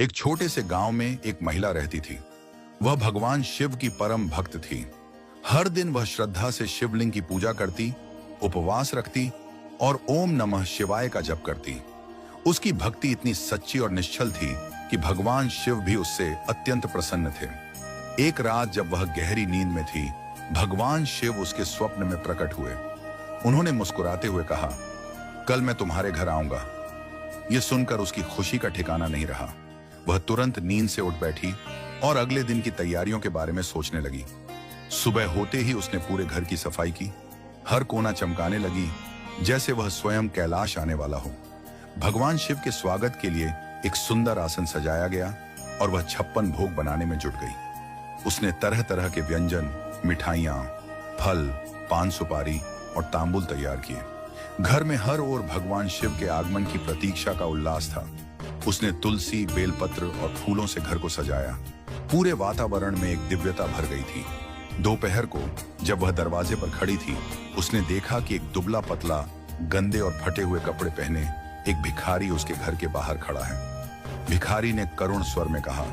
एक छोटे से गांव में एक महिला रहती थी। वह भगवान शिव की परम भक्त थी। हर दिन वह श्रद्धा से शिवलिंग की पूजा करती, उपवास रखती और ओम नमः शिवाय का जप करती। उसकी भक्ति इतनी सच्ची और निश्चल थी कि भगवान शिव भी उससे अत्यंत प्रसन्न थे। एक रात जब वह गहरी नींद में थी, भगवान शिव उसके स्वप्न में प्रकट हुए। उन्होंने मुस्कुराते हुए कहा, कल मैं तुम्हारे घर आऊंगा। यह सुनकर उसकी खुशी का ठिकाना नहीं रहा। वह तुरंत नींद से उठ बैठी और अगले दिन की तैयारियों के बारे में सोचने लगी। सुबह होते ही उसने पूरे घर की सफाई की। हर कोना चमकाने लगी जैसे वह स्वयं कैलाश आने वाला हो। भगवान शिव के स्वागत के लिए एक सुंदर आसन सजाया गया और वह 56 भोग बनाने में जुट गई। उसने तरह तरह के व्यंजन, मिठाइयां, फल, पान सुपारी और तांबुल तैयार किए। घर में हर ओर भगवान शिव के आगमन की प्रतीक्षा का उल्लास था। उसने तुलसी, बेलपत्र और फूलों से घर को सजाया। पूरे वातावरण में एक दिव्यता भर गई थी। दोपहर को जब वह दरवाजे पर खड़ी थी, उसने देखा कि एक दुबला पतला, गंदे और फटे हुए कपड़े पहने एक भिखारी उसके घर के बाहर खड़ा है। भिखारी ने करुण स्वर में कहा,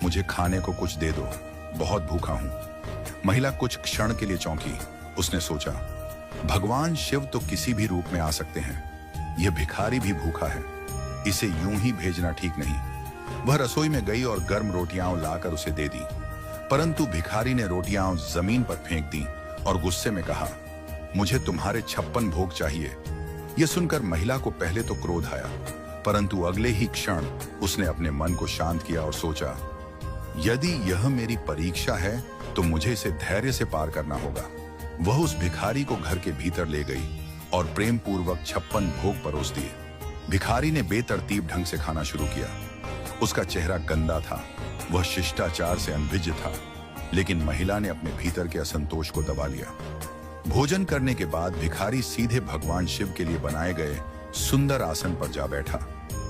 मुझे खाने को कुछ दे दो, बहुत भूखा हूं। महिला कुछ क्षण के लिए चौंकी। उसने सोचा, भगवान शिव तो किसी भी रूप में आ सकते हैं, यह भिखारी भी भूखा है, इसे यूं ही भेजना ठीक नहीं। वह रसोई में गई और गर्म रोटियां लाकर उसे दे दी, परंतु भिखारी ने रोटियां जमीन पर फेंक दी और गुस्से में कहा, मुझे तुम्हारे 56 भोग चाहिए। यह सुनकर महिला को पहले तो क्रोध आया, परंतु अगले ही क्षण उसने अपने मन को शांत किया और सोचा, यदि यह मेरी परीक्षा है तो मुझे इसे धैर्य से पार करना होगा। वह उस भिखारी को घर के भीतर ले गई और प्रेम पूर्वक 56 भोग परोस दिए। भिखारी ने बेतरतीब ढंग से खाना शुरू किया। उसका चेहरा गंदा था, वह शिष्टाचार से अनभिज्ञ था, लेकिन महिला ने अपने भीतर के असंतोष को दबा लिया। भोजन करने के बाद भिखारी सीधे भगवान शिव के लिए बनाए गए सुंदर आसन पर जा बैठा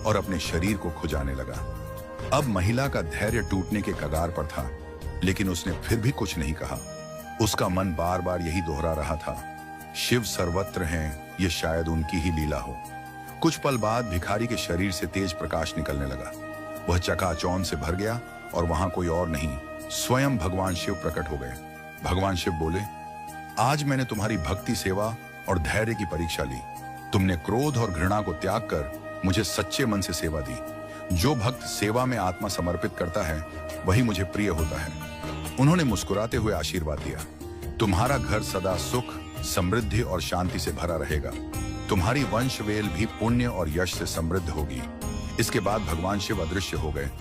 और अपने शरीर को खुजाने लगा। अब महिला का धैर्य टूटने के कगार पर था, लेकिन उसने फिर भी कुछ नहीं कहा। उसका मन बार बार यही दोहरा रहा था, शिव सर्वत्र हैं, यह शायद उनकी ही लीला हो। कुछ पल बाद भिखारी के शरीर से तेज प्रकाश निकलने लगा। वह चकाचौंध से भर गया और वहां कोई और नहीं, स्वयं भगवान शिव प्रकट हो गए। भगवान शिव बोले, आज मैंने तुम्हारी भक्ति, सेवा और धैर्य की परीक्षा ली। तुमने क्रोध और घृणा को त्याग कर मुझे सच्चे मन से सेवा दी। जो भक्त सेवा में आत्मा समर्पित करता है वही मुझे प्रिय होता है। उन्होंने मुस्कुराते हुए आशीर्वाद दिया, तुम्हारा घर सदा सुख, समृद्धि और शांति से भरा रहेगा। तुम्हारी वंशवेल भी पुण्य और यश से समृद्ध होगी। इसके बाद भगवान शिव अदृश्य हो गए।